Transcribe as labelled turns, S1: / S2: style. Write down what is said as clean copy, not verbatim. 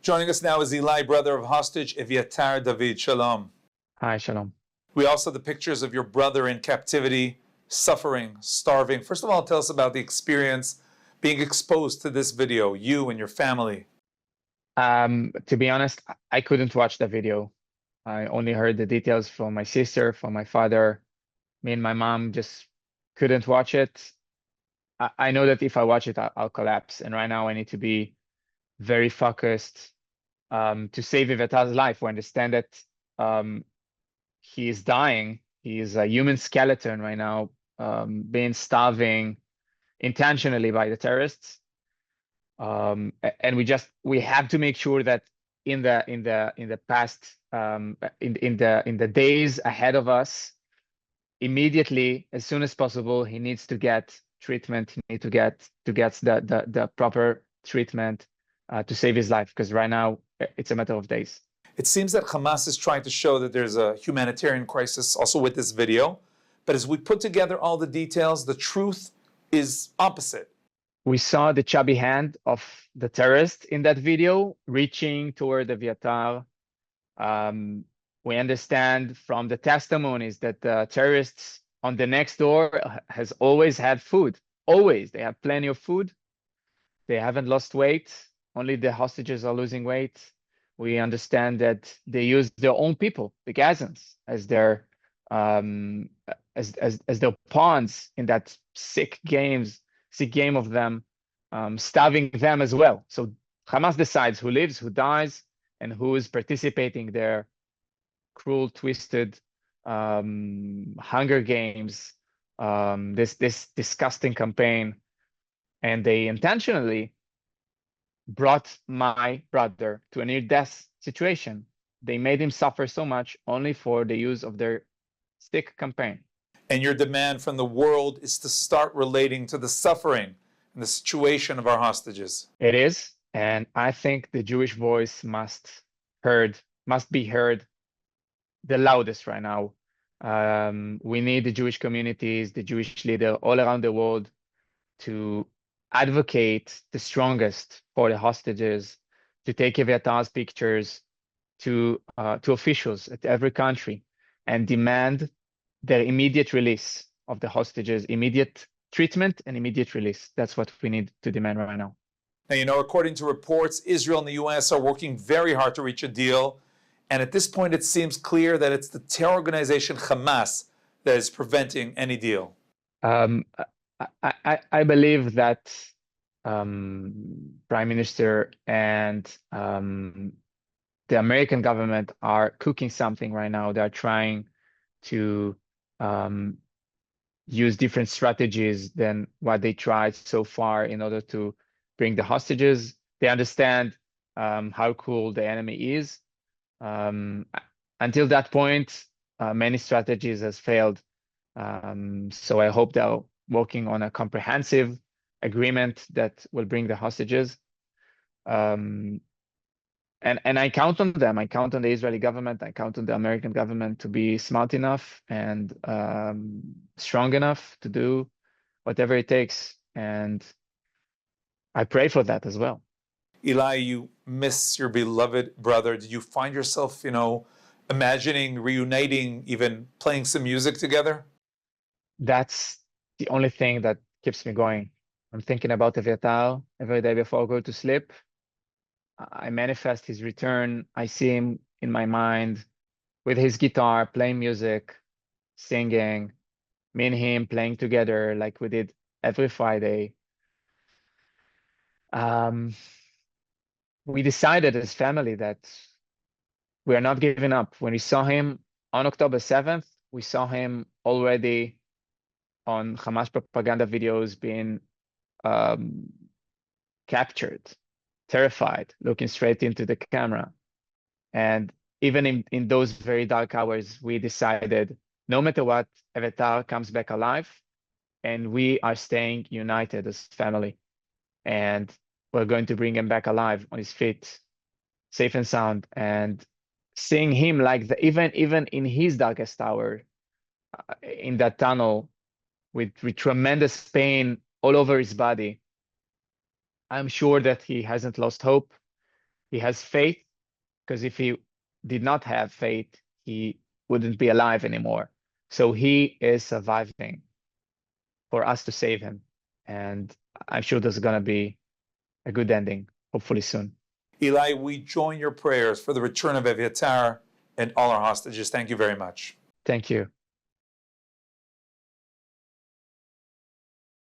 S1: Joining us now is Ilay, brother of hostage Evyatar David. Shalom.
S2: Hi, shalom.
S1: We also have the pictures of your brother in captivity, suffering, starving. First of all, tell us about the experience being exposed to this video, you and your family.
S2: To be honest, I couldn't watch the video. I only heard the details from my sister, from my father. Me and my mom just couldn't watch it. I know that if I watch it, I'll collapse. And right now I need to be very focused to save Evyatar's life. We understand that he is dying. He is a human skeleton right now, being starving intentionally by the terrorists. And we have to make sure that in the past in the days ahead of us, immediately, as soon as possible, he needs to get treatment. He needs to get the proper treatment to save his life, because right now it's a matter of days.
S1: It seems that Hamas is trying to show that there's a humanitarian crisis also with this video. But as we put together all the details, the truth is opposite.
S2: We saw the chubby hand of the terrorist in that video reaching toward Evyatar. We understand from the testimonies that the terrorists on the next door has always had food. Always. They have plenty of food. They haven't lost weight. Only the hostages are losing weight. We understand that they use their own people, the Gazans, as their as their pawns in that sick game of them, starving them as well. So Hamas decides who lives, who dies, and who is participating their cruel, twisted Hunger Games, this disgusting campaign. And they intentionally brought my brother to a near-death situation. They made him suffer so much only for the use of their sick campaign.
S1: And your demand from the world is to start relating to the suffering and the situation of our hostages.
S2: It is, and I think the Jewish voice must be heard the loudest right now. We need the Jewish communities, the Jewish leader all around the world to advocate the strongest for the hostages, to take Evyatar's pictures to officials at every country and demand their immediate release of the hostages, immediate treatment and immediate release. That's what we need to demand right now.
S1: Now, according to reports, Israel and the U.S. are working very hard to reach a deal. And at this point, it seems clear that it's the terror organization Hamas that is preventing any deal.
S2: I believe that Prime Minister and the American government are cooking something right now. They are trying to use different strategies than what they tried so far in order to bring the hostages. They understand how cruel the enemy is. Until that point, many strategies has failed. So I hope they're working on a comprehensive agreement that will bring the hostages. And I count on them. I count on the Israeli government. I count on the American government to be smart enough and strong enough to do whatever it takes. And I pray for that as well.
S1: Ilay, you miss your beloved brother. Did you find yourself, imagining, reuniting, even playing some music together?
S2: That's the only thing that keeps me going. I'm thinking about Evyatar every day before I go to sleep. I manifest his return. I see him in my mind with his guitar, playing music, singing, me and him playing together like we did every Friday. We decided as family that we are not giving up. When we saw him on October 7th, we saw him already on Hamas propaganda videos being captured, terrified, looking straight into the camera. And even in those very dark hours, we decided, no matter what, Evyatar comes back alive, and we are staying united as family. And we're going to bring him back alive on his feet, safe and sound. And seeing him like even in his darkest hour, in that tunnel, with tremendous pain all over his body, I'm sure that he hasn't lost hope. He has faith, because if he did not have faith, he wouldn't be alive anymore. So he is surviving for us to save him. And I'm sure there's going to be a good ending, hopefully soon.
S1: Ilay, we join your prayers for the return of Evyatar and all our hostages. Thank you very much.
S2: Thank you.